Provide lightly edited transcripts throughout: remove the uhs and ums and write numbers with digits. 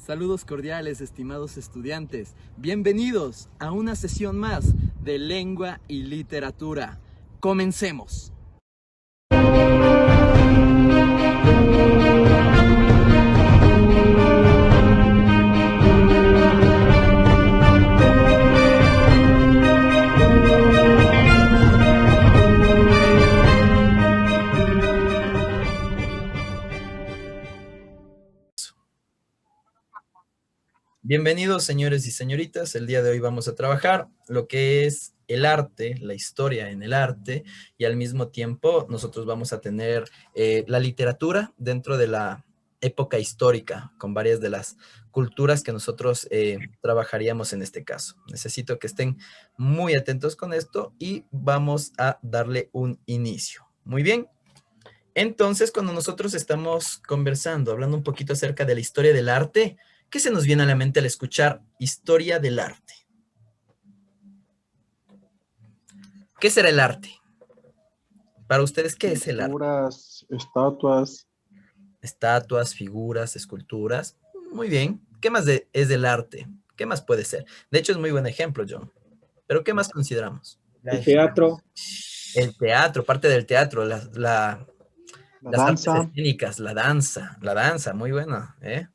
Saludos cordiales, estimados estudiantes. Bienvenidos a una sesión más de Lengua y Literatura. Comencemos. Bienvenidos, señores y señoritas. El día de hoy vamos a trabajar lo que es el arte, la historia en el arte, y al mismo tiempo nosotros vamos a tener la literatura dentro de la época histórica, con varias de las culturas que nosotros trabajaríamos en este caso. Necesito que estén muy atentos con esto y vamos a darle un inicio. Muy bien. Entonces, cuando nosotros estamos conversando, hablando un poquito acerca de la historia del arte, ¿qué se nos viene a la mente al escuchar historia del arte? ¿Qué será el arte? Para ustedes, ¿qué es el arte? Figuras, estatuas. Estatuas, figuras, esculturas. Muy bien. ¿Qué más es del arte? ¿Qué más puede ser? De hecho, es muy buen ejemplo, John. Pero ¿qué más consideramos? El teatro. El teatro, parte del teatro, La las artes danza. escénicas, la danza, muy buena, ¿eh?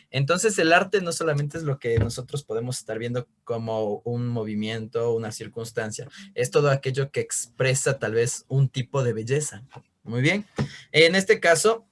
Entonces el arte no solamente es lo que nosotros podemos estar viendo como un movimiento, una circunstancia, es todo aquello que expresa tal vez un tipo de belleza. Muy bien. En este caso,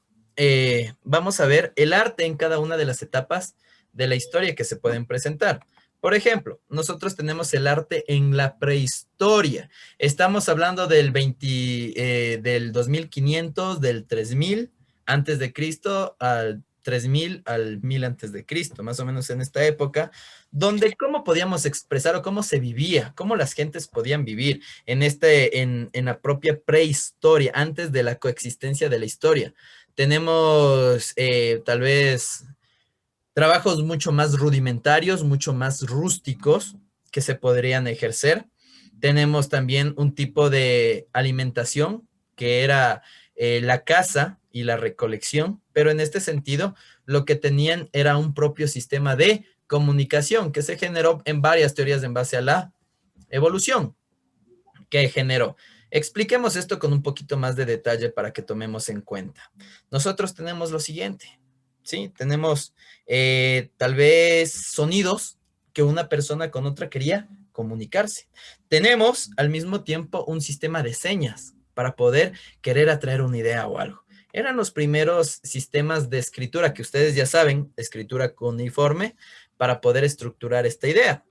vamos a ver el arte en cada una de las etapas de la historia que se pueden presentar. Por ejemplo, nosotros tenemos el arte en la prehistoria. Estamos hablando del 2500, del 3000 antes de Cristo al 3000 al 1000 antes de Cristo, más o menos en esta época, donde cómo podíamos expresar o cómo se vivía, cómo las gentes podían vivir en la propia prehistoria, antes de la coexistencia de la historia. Tenemos tal vez trabajos mucho más rudimentarios, mucho más rústicos que se podrían ejercer. Tenemos también un tipo de alimentación que era la caza y la recolección, pero en este sentido lo que tenían era un propio sistema de comunicación que se generó en varias teorías en base a la evolución que generó. Expliquemos esto con un poquito más de detalle para que tomemos en cuenta. Nosotros tenemos lo siguiente, ¿sí? Tenemos tal vez sonidos que una persona con otra quería comunicarse. Tenemos al mismo tiempo un sistema de señas para poder querer atraer una idea o algo. Eran los primeros sistemas de escritura que ustedes ya saben, escritura cuneiforme, para poder estructurar esta idea.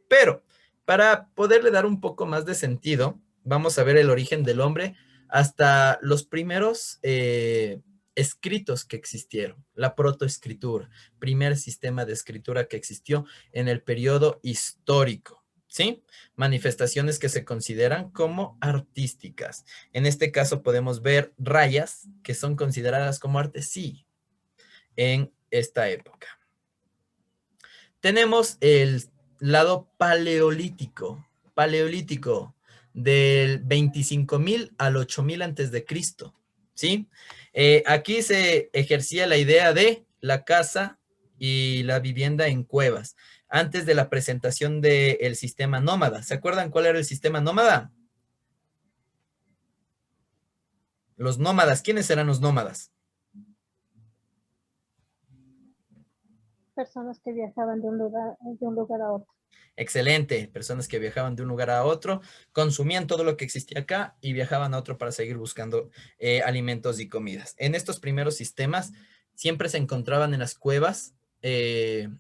Pero para poderle dar un poco más de sentido, vamos a ver el origen del hombre hasta los primeros escritos que existieron, la protoescritura, primer sistema de escritura que existió en el periodo histórico, ¿sí? Manifestaciones que se consideran como artísticas. En este caso podemos ver rayas que son consideradas como arte, sí, en esta época. Tenemos el lado paleolítico del 25.000 al 8.000 antes de Cristo, ¿sí? Aquí se ejercía la idea de la casa y la vivienda en cuevas, antes de la presentación del sistema nómada. ¿Se acuerdan cuál era el sistema nómada? Los nómadas, ¿quiénes eran los nómadas? Personas que viajaban de un lugar a otro. Excelente, personas que viajaban de un lugar a otro, consumían todo lo que existía acá y viajaban a otro para seguir buscando alimentos y comidas. En estos primeros sistemas siempre se encontraban en las cuevas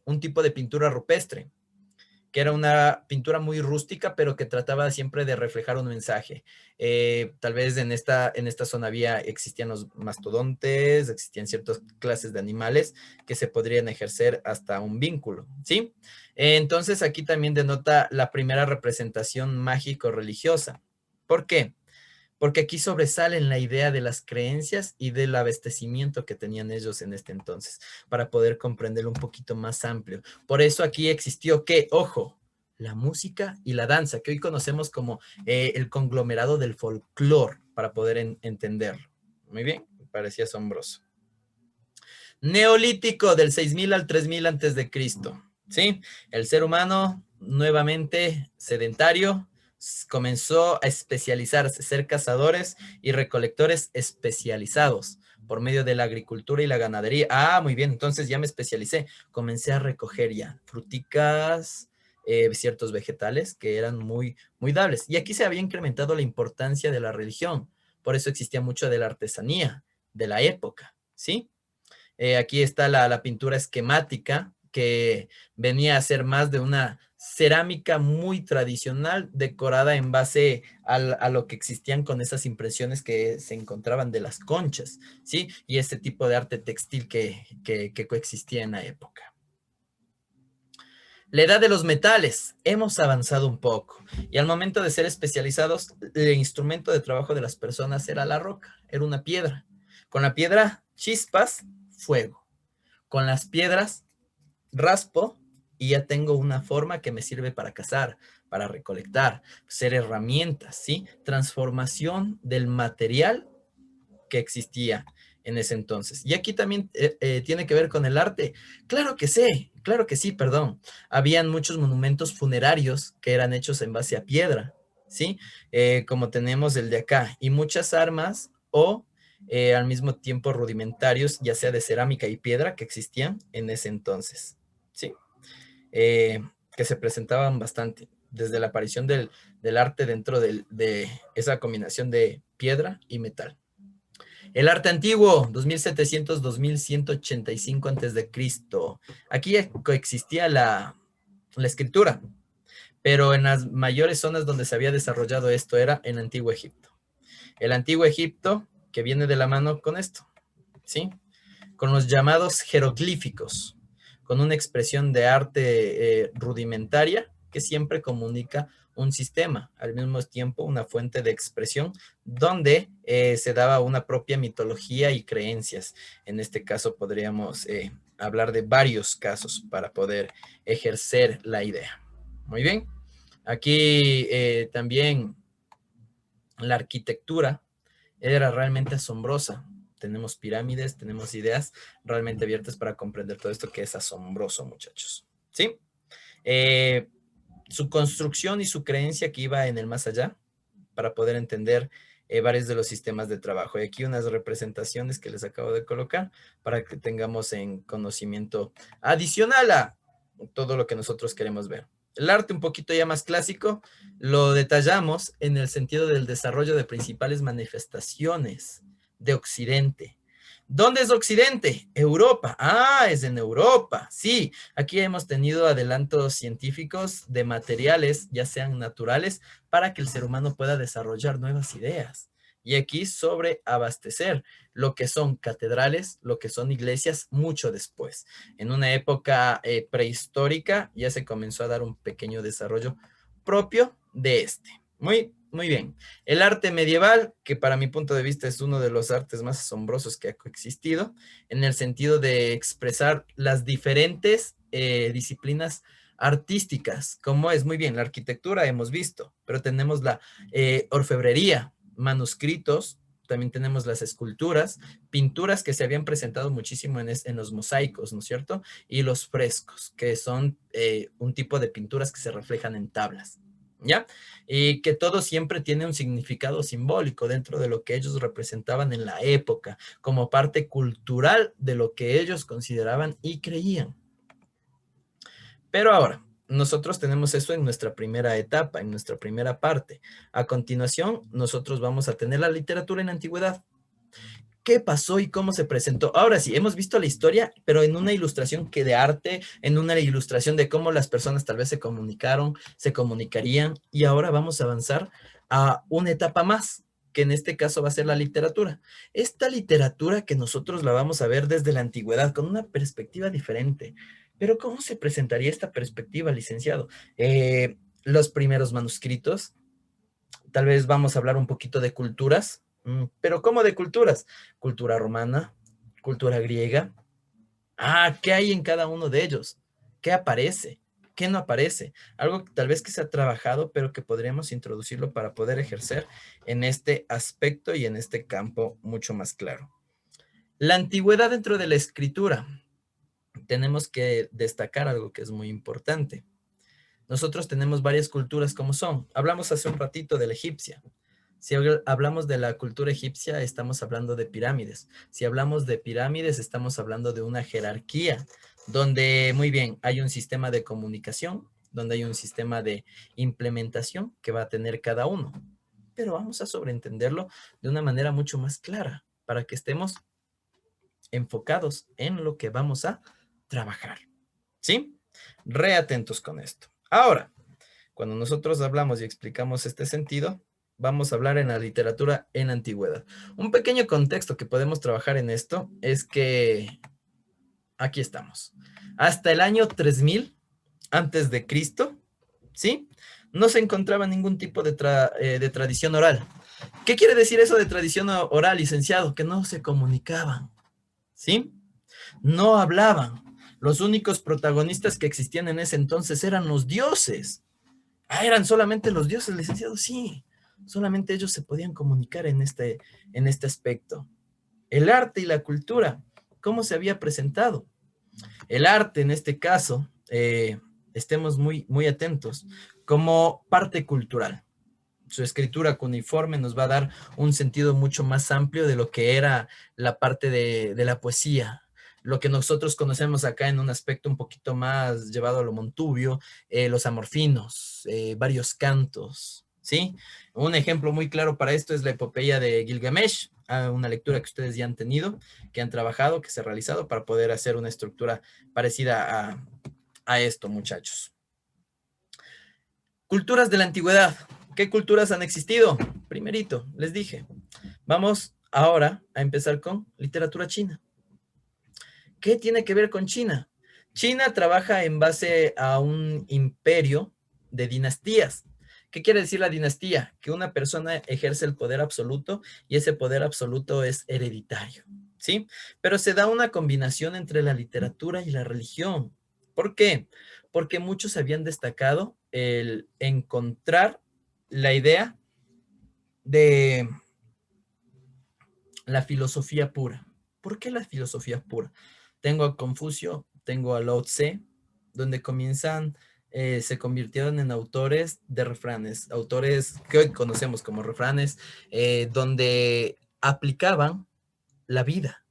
un tipo de pintura rupestre, que era una pintura muy rústica, pero que trataba siempre de reflejar un mensaje. Tal vez en esta zona existían los mastodontes, existían ciertas clases de animales que se podrían ejercer hasta un vínculo, ¿sí? Entonces aquí también denota la primera representación mágico-religiosa. ¿Por qué? Porque aquí sobresalen la idea de las creencias y del abastecimiento que tenían ellos en este entonces, para poder comprender un poquito más amplio. Por eso aquí existió que, ojo, la música y la danza, que hoy conocemos como el conglomerado del folclore, para poder entenderlo. Muy bien, me parecía asombroso. Neolítico del 6000 al 3000 antes de Cristo, ¿sí? El ser humano, nuevamente sedentario, comenzó a especializarse, ser cazadores y recolectores especializados por medio de la agricultura y la ganadería. Ah, muy bien, entonces ya me especialicé. Comencé a recoger ya fruticas, ciertos vegetales que eran muy, muy dables. Y aquí se había incrementado la importancia de la religión. Por eso existía mucho de la artesanía de la época, ¿sí? Aquí está la pintura esquemática, que venía a ser más de una cerámica muy tradicional, decorada en base a lo que existían con esas impresiones que se encontraban de las conchas, ¿sí? Y ese tipo de arte textil que coexistía en la época. La edad de los metales. Hemos avanzado un poco. Y al momento de ser especializados, el instrumento de trabajo de las personas era la roca, era una piedra. Con la piedra, chispas, fuego. Con las piedras, raspo y ya tengo una forma que me sirve para cazar, para recolectar, ser herramientas, ¿sí? Transformación del material que existía en ese entonces. Y aquí también tiene que ver con el arte. Claro que sé, claro que sí, perdón. Habían muchos monumentos funerarios que eran hechos en base a piedra, ¿sí? Como tenemos el de acá, y muchas armas o al mismo tiempo rudimentarios, ya sea de cerámica y piedra, que existían en ese entonces, ¿sí? Que se presentaban bastante, desde la aparición del arte dentro de esa combinación de piedra y metal. El arte antiguo, 2700-2185 antes de Cristo. Aquí coexistía la escritura, pero en las mayores zonas donde se había desarrollado esto era en Antiguo Egipto. El Antiguo Egipto, que viene de la mano con esto, ¿sí? Con los llamados jeroglíficos, con una expresión de arte rudimentaria que siempre comunica un sistema, al mismo tiempo una fuente de expresión donde se daba una propia mitología y creencias. En este caso podríamos hablar de varios casos para poder ejercer la idea. Muy bien. Aquí también la arquitectura era realmente asombrosa. Tenemos pirámides, tenemos ideas realmente abiertas para comprender todo esto que es asombroso, muchachos. ¿Sí? Su construcción y su creencia que iba en el más allá para poder entender varios de los sistemas de trabajo. Y aquí unas representaciones que les acabo de colocar para que tengamos en conocimiento adicional a todo lo que nosotros queremos ver. El arte un poquito ya más clásico lo detallamos en el sentido del desarrollo de principales manifestaciones de Occidente. ¿Dónde es Occidente? Europa. Ah, es en Europa. Sí, aquí hemos tenido adelantos científicos de materiales, ya sean naturales, para que el ser humano pueda desarrollar nuevas ideas. Y aquí sobre abastecer lo que son catedrales, lo que son iglesias, mucho después. En una época prehistórica ya se comenzó a dar un pequeño desarrollo propio de este. Muy, muy bien. El arte medieval, que para mi punto de vista es uno de los artes más asombrosos que ha coexistido, en el sentido de expresar las diferentes disciplinas artísticas, como es muy bien la arquitectura, hemos visto, pero tenemos la orfebrería, manuscritos, también tenemos las esculturas, pinturas que se habían presentado muchísimo en los mosaicos, ¿no es cierto? Y los frescos, que son un tipo de pinturas que se reflejan en tablas, ¿ya? Y que todo siempre tiene un significado simbólico dentro de lo que ellos representaban en la época, como parte cultural de lo que ellos consideraban y creían. Pero ahora, nosotros tenemos eso en nuestra primera etapa, en nuestra primera parte. A continuación, nosotros vamos a tener la literatura en la antigüedad. ¿Qué pasó y cómo se presentó? Ahora sí, hemos visto la historia, pero en una ilustración que de arte, en una ilustración de cómo las personas tal vez se comunicaron, se comunicarían, y ahora vamos a avanzar a una etapa más, que en este caso va a ser la literatura. Esta literatura que nosotros la vamos a ver desde la antigüedad, con una perspectiva diferente. Pero ¿cómo se presentaría esta perspectiva, licenciado? Los primeros manuscritos, tal vez vamos a hablar un poquito de culturas, pero ¿cómo de culturas? Cultura romana, cultura griega. Ah, ¿qué hay en cada uno de ellos? ¿Qué aparece? ¿Qué no aparece? Algo tal vez que se ha trabajado, pero que podríamos introducirlo para poder ejercer en este aspecto y en este campo mucho más claro. La antigüedad dentro de la escritura. Tenemos que destacar algo que es muy importante. Nosotros tenemos varias culturas como son. Hablamos hace un ratito de la egipcia. Si hablamos de la cultura egipcia, estamos hablando de pirámides. Si hablamos de pirámides, estamos hablando de una jerarquía, donde, muy bien, hay un sistema de comunicación, donde hay un sistema de implementación que va a tener cada uno. Pero vamos a sobreentenderlo de una manera mucho más clara, para que estemos enfocados en lo que vamos a trabajar. ¿Sí? Re atentos con esto. Ahora, cuando nosotros hablamos y explicamos este sentido, vamos a hablar en la literatura en la antigüedad. Un pequeño contexto que podemos trabajar en esto es que aquí estamos. Hasta el año 3000 antes de Cristo, ¿sí? No se encontraba ningún tipo de tradición oral. ¿Qué quiere decir eso de tradición oral, licenciado? Que no se comunicaban, ¿sí? No hablaban. Los únicos protagonistas que existían en ese entonces eran los dioses. Ah, eran solamente los dioses, licenciado, sí. Solamente ellos se podían comunicar en este aspecto. El arte y la cultura, ¿cómo se había presentado? El arte, en este caso, estemos muy, muy atentos, como parte cultural. Su escritura cuneiforme nos va a dar un sentido mucho más amplio de lo que era la parte de la poesía, lo que nosotros conocemos acá en un aspecto un poquito más llevado a lo montubio, los amorfinos, varios cantos, ¿sí? Un ejemplo muy claro para esto es la epopeya de Gilgamesh, una lectura que ustedes ya han tenido, que han trabajado, que se ha realizado para poder hacer una estructura parecida a esto, muchachos. Culturas de la antigüedad. ¿Qué culturas han existido? Primerito, les dije. Vamos ahora a empezar con literatura china. ¿Qué tiene que ver con China? China trabaja en base a un imperio de dinastías. ¿Qué quiere decir la dinastía? Que una persona ejerce el poder absoluto y ese poder absoluto es hereditario, ¿sí? Pero se da una combinación entre la literatura y la religión. ¿Por qué? Porque muchos habían destacado el encontrar la idea de la filosofía pura. ¿Por qué la filosofía pura? Tengo a Confucio, tengo a Lao Tse, donde se convirtieron en autores de refranes, autores que hoy conocemos como refranes, donde aplicaban la vida.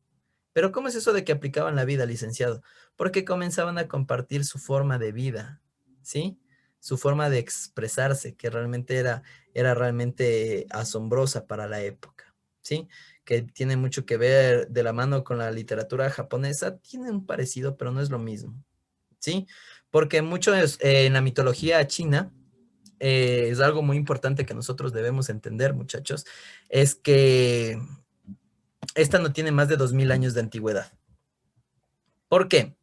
Pero ¿cómo es eso de que aplicaban la vida, licenciado? Porque comenzaban a compartir su forma de vida, ¿sí? Su forma de expresarse, que realmente era realmente asombrosa para la época, ¿sí? Que tiene mucho que ver de la mano con la literatura japonesa, tiene un parecido, pero no es lo mismo, ¿sí? Porque muchos en la mitología china, es algo muy importante que nosotros debemos entender, muchachos, es que esta no tiene más de 2000 años de antigüedad. ¿Por qué?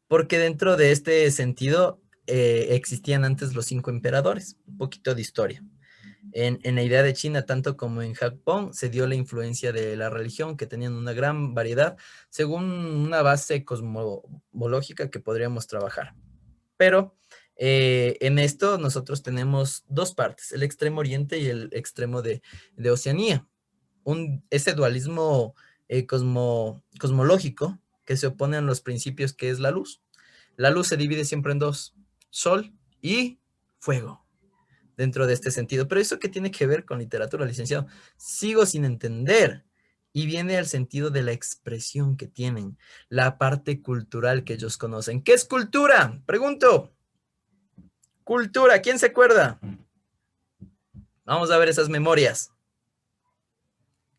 Porque dentro de este sentido existían antes los 5 emperadores, un poquito de historia. En la idea de China, tanto como en Japón, se dio la influencia de la religión, que tenían una gran variedad, según una base cosmológica que podríamos trabajar. Pero en esto nosotros tenemos dos partes, el extremo oriente y el extremo de Oceanía. Ese dualismo cosmológico que se opone a los principios que es la luz. La luz se divide siempre en dos, sol y fuego, dentro de este sentido. Pero eso, ¿qué tiene que ver con literatura, licenciado? Sigo sin entender. Y viene al sentido de la expresión que tienen, la parte cultural que ellos conocen. ¿Qué es cultura? Pregunto. Cultura, ¿quién se acuerda? Vamos a ver esas memorias.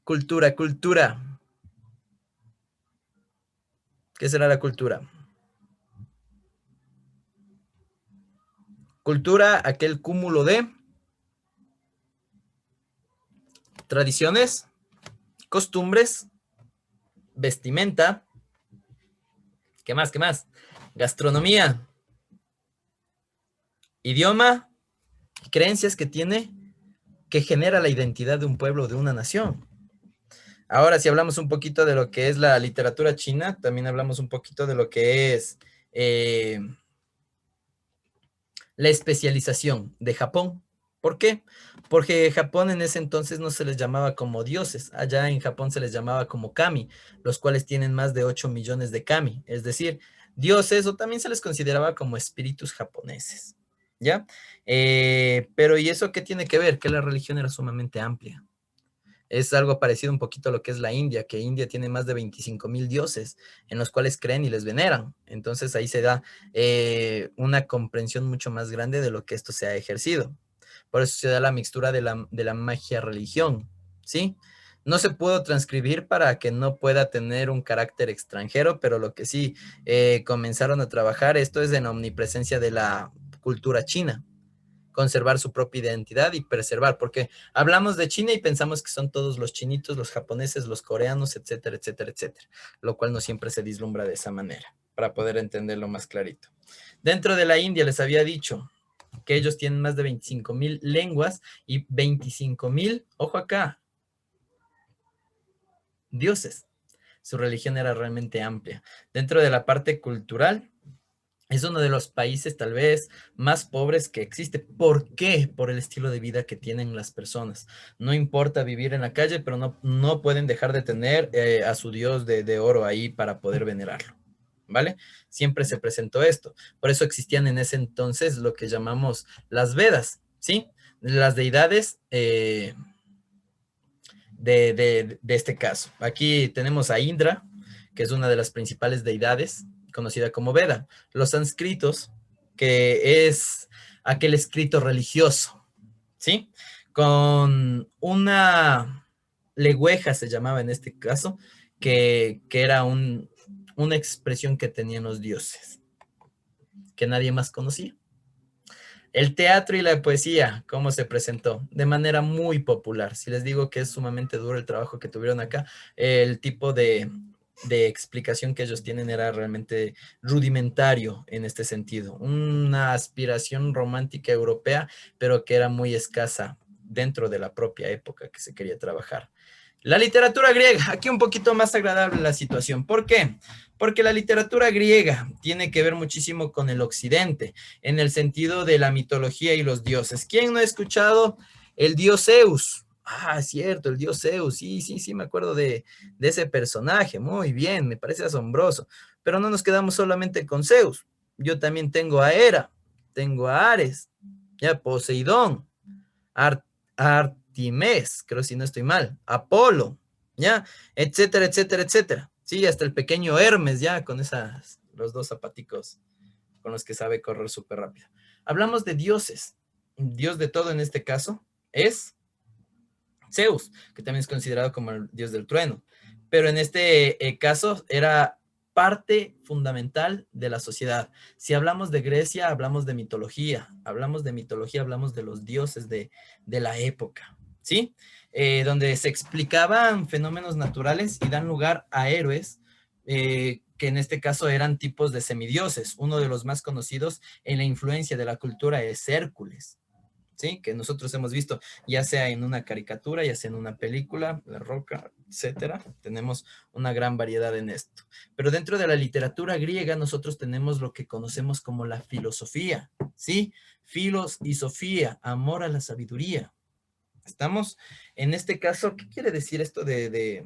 Cultura, cultura. ¿Qué será la cultura? Cultura, aquel cúmulo de tradiciones, costumbres, vestimenta. ¿Qué más? ¿Qué más? Gastronomía, idioma, creencias que tiene, que genera la identidad de un pueblo, de una nación. Ahora, si hablamos un poquito de lo que es la literatura china, también hablamos un poquito de lo que es la especialización de Japón. ¿Por qué? Porque Japón en ese entonces no se les llamaba como dioses, allá en Japón se les llamaba como kami, los cuales tienen más de 8 millones de kami, es decir, dioses, o también se les consideraba como espíritus japoneses, ¿ya? Pero ¿y eso qué tiene que ver? Que la religión era sumamente amplia. Es algo parecido un poquito a lo que es la India, que India tiene más de 25,000 dioses en los cuales creen y les veneran. Entonces ahí se da una comprensión mucho más grande de lo que esto se ha ejercido. Por eso se da la mixtura de la magia-religión, ¿sí? No se pudo transcribir para que no pueda tener un carácter extranjero, pero lo que sí comenzaron a trabajar, esto es en omnipresencia de la cultura china, conservar su propia identidad y preservar, porque hablamos de China y pensamos que son todos los chinitos, los japoneses, los coreanos, etcétera, etcétera, etcétera, lo cual no siempre se vislumbra de esa manera, para poder entenderlo más clarito. Dentro de la India les había dicho que ellos tienen más de 25,000 lenguas y 25,000, ojo acá, dioses. Su religión era realmente amplia. Dentro de la parte cultural, es uno de los países tal vez más pobres que existe. ¿Por qué? Por el estilo de vida que tienen las personas. No importa vivir en la calle, pero no pueden dejar de tener a su dios de oro ahí para poder venerarlo. ¿Vale? Siempre se presentó esto. Por eso existían en ese entonces lo que llamamos las Vedas, ¿sí? Las deidades de este caso. Aquí tenemos a Indra, que es una de las principales deidades, conocida como Veda. Los sánscritos, que es aquel escrito religioso, ¿sí? Con una legüeja se llamaba en este caso, que era una expresión que tenían los dioses, que nadie más conocía. El teatro y la poesía, ¿cómo se presentó? De manera muy popular. Si les digo que es sumamente duro el trabajo que tuvieron acá, el tipo de explicación que ellos tienen era realmente rudimentario en este sentido. Una aspiración romántica europea, pero que era muy escasa dentro de la propia época que se quería trabajar. La literatura griega, aquí un poquito más agradable la situación. ¿Por qué? Porque la literatura griega tiene que ver muchísimo con el occidente, en el sentido de la mitología y los dioses. ¿Quién no ha escuchado el dios Zeus? Ah, cierto, el dios Zeus. Sí, sí, sí, me acuerdo de ese personaje. Muy bien, me parece asombroso. Pero no nos quedamos solamente con Zeus. Yo también tengo a Hera, tengo a Ares, ya Poseidón, Artimés, creo si no estoy mal, Apolo, ya, etcétera, etcétera, etcétera. Sí, hasta el pequeño Hermes, ya, con los dos zapaticos con los que sabe correr súper rápido. Hablamos de dioses. Dios de todo en este caso es Zeus, que también es considerado como el dios del trueno. Pero en este caso era parte fundamental de la sociedad. Si hablamos de Grecia, hablamos de mitología. Hablamos de mitología, hablamos de los dioses de la época, ¿sí? Donde se explicaban fenómenos naturales y dan lugar a héroes que en este caso eran tipos de semidioses. Uno de los más conocidos en la influencia de la cultura es Hércules. ¿Sí? Que nosotros hemos visto, ya sea en una caricatura, ya sea en una película, La Roca, etcétera. Tenemos una gran variedad en esto. Pero dentro de la literatura griega nosotros tenemos lo que conocemos como la filosofía, ¿sí? Filos y sofía, amor a la sabiduría. Estamos, en este caso, ¿qué quiere decir esto de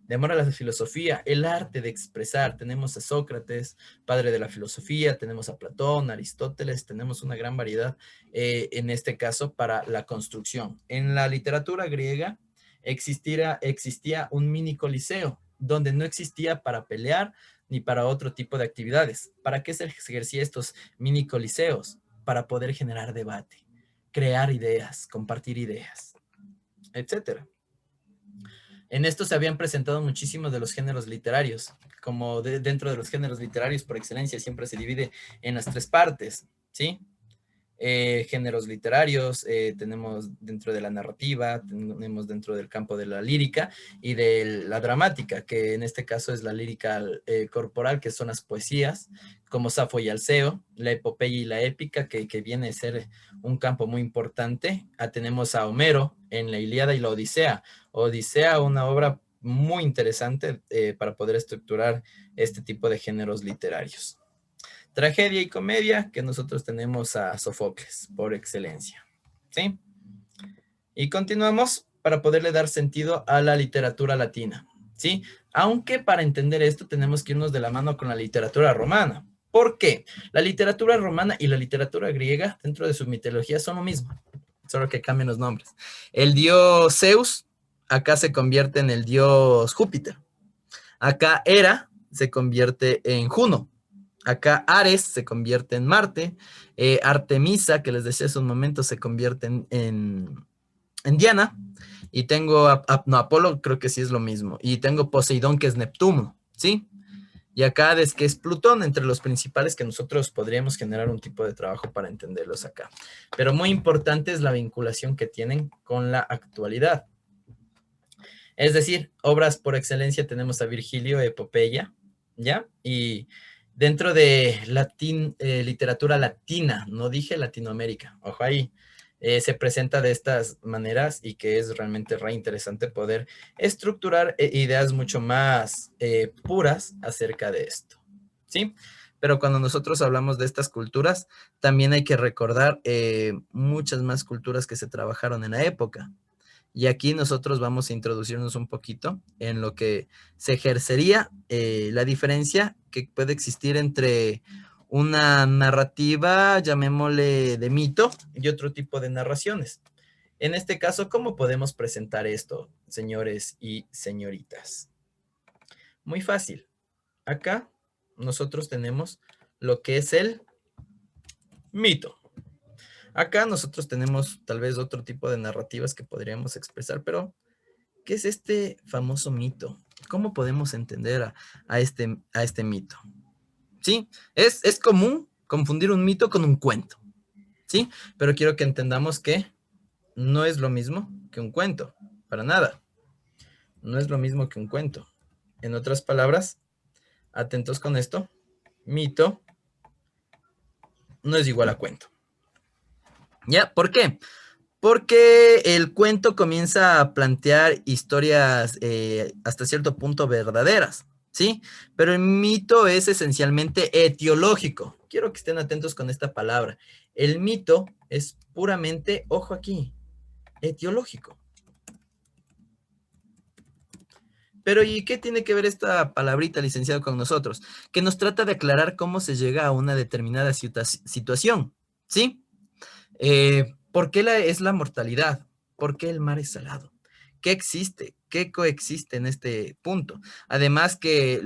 amor a la filosofía? El arte de expresar. Tenemos a Sócrates, padre de la filosofía, tenemos a Platón, Aristóteles, tenemos una gran variedad en este caso para la construcción. En la literatura griega existía un mini coliseo donde no existía para pelear ni para otro tipo de actividades. ¿Para qué se ejercía estos mini coliseos? Para poder generar debate, crear ideas, compartir ideas, etcétera. En esto se habían presentado muchísimos de los géneros literarios, como dentro de los géneros literarios por excelencia siempre se divide en las tres partes, ¿sí? Géneros literarios, tenemos dentro de la narrativa, tenemos dentro del campo de la lírica y de la dramática, que en este caso es la lírica corporal, que son las poesías, como Safo y Alceo, la epopeya y la épica, que viene a ser un campo muy importante. Tenemos a Homero en la Ilíada y la Odisea. Odisea, una obra muy interesante para poder estructurar este tipo de géneros literarios. Tragedia y comedia, que nosotros tenemos a Sófocles, por excelencia, ¿sí? Y continuamos para poderle dar sentido a la literatura latina, ¿sí? Aunque para entender esto tenemos que irnos de la mano con la literatura romana. ¿Por qué? La literatura romana y la literatura griega dentro de su mitología son lo mismo, solo que cambian los nombres. El dios Zeus acá se convierte en el dios Júpiter. Acá Hera se convierte en Juno. Acá Ares se convierte en Marte. Artemisa, que les decía hace un momento, se convierte en Diana. Y tengo, no, Apolo creo que sí es lo mismo. Y tengo Poseidón, que es Neptuno, ¿sí? Y acá Hades, que es Plutón, entre los principales que nosotros podríamos generar un tipo de trabajo para entenderlos acá. Pero muy importante es la vinculación que tienen con la actualidad. Es decir, obras por excelencia tenemos a Virgilio, Epopeya, ¿ya? Y dentro de literatura latina, no dije Latinoamérica, ojo ahí, se presenta de estas maneras y que es realmente re interesante poder estructurar ideas mucho más puras acerca de esto, ¿sí? Pero cuando nosotros hablamos de estas culturas, también hay que recordar muchas más culturas que se trabajaron en la época. Y aquí nosotros vamos a introducirnos un poquito en lo que se ejercería la diferencia que puede existir entre una narrativa, llamémosle de mito, y otro tipo de narraciones. En este caso, ¿cómo podemos presentar esto, señores y señoritas? Muy fácil. Acá nosotros tenemos lo que es el mito. Acá nosotros tenemos tal vez otro tipo de narrativas que podríamos expresar, pero ¿qué es este famoso mito? ¿Cómo podemos entender a este mito? ¿Sí? Es común confundir un mito con un cuento, ¿sí? Pero quiero que entendamos que no es lo mismo que un cuento, para nada. No es lo mismo que un cuento. En otras palabras, atentos con esto, mito no es igual a cuento. ¿Ya? ¿Por qué? Porque el cuento comienza a plantear historias hasta cierto punto verdaderas, ¿sí? Pero el mito es esencialmente etiológico. Quiero que estén atentos con esta palabra. El mito es puramente, ojo aquí, etiológico. Pero ¿y qué tiene que ver esta palabrita, licenciado, con nosotros? Que nos trata de aclarar cómo se llega a una determinada situación, ¿sí? ¿Por qué es la mortalidad? ¿Por qué el mar es salado? ¿Qué existe? ¿Qué coexiste en este punto? Además que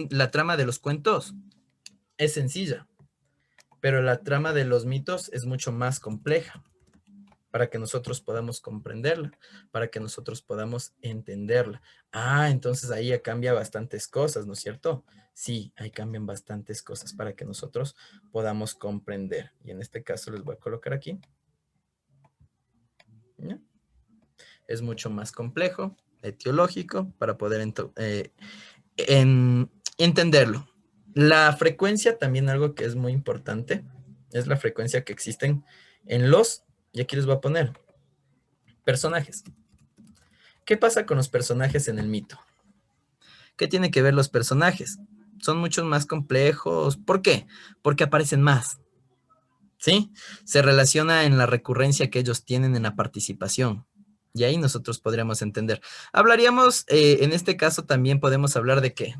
la trama de los cuentos es sencilla, pero la trama de los mitos es mucho más compleja para que nosotros podamos comprenderla, para que nosotros podamos entenderla. Ah, entonces ahí ya cambia bastantes cosas, ¿no es cierto? Sí, ahí cambian bastantes cosas para que nosotros podamos comprender. Y en este caso les voy a colocar aquí. ¿Ya? Es mucho más complejo, etiológico, para poder entenderlo. La frecuencia, también algo que es muy importante, es la frecuencia que existen en y aquí les voy a poner, personajes. ¿Qué pasa con los personajes en el mito? ¿Qué tiene que ver los personajes? Son mucho más complejos. ¿Por qué? Porque aparecen más, ¿sí? Se relaciona en la recurrencia que ellos tienen en la participación. Y ahí nosotros podríamos entender. Hablaríamos, en este caso también podemos hablar de que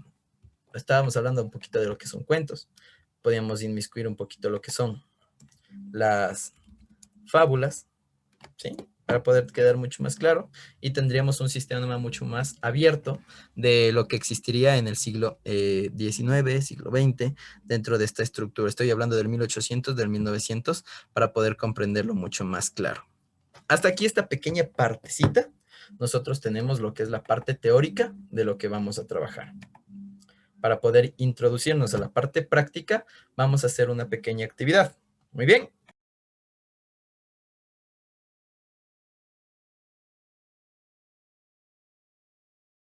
estábamos hablando un poquito de lo que son cuentos. Podríamos inmiscuir un poquito lo que son las fábulas, ¿sí? Para poder quedar mucho más claro. Y tendríamos un sistema mucho más abierto de lo que existiría en el siglo XIX, siglo XX, dentro de esta estructura. Estoy hablando del 1800, del 1900, para poder comprenderlo mucho más claro. Hasta aquí esta pequeña partecita, nosotros tenemos lo que es la parte teórica de lo que vamos a trabajar. Para poder introducirnos a la parte práctica, vamos a hacer una pequeña actividad. Muy bien.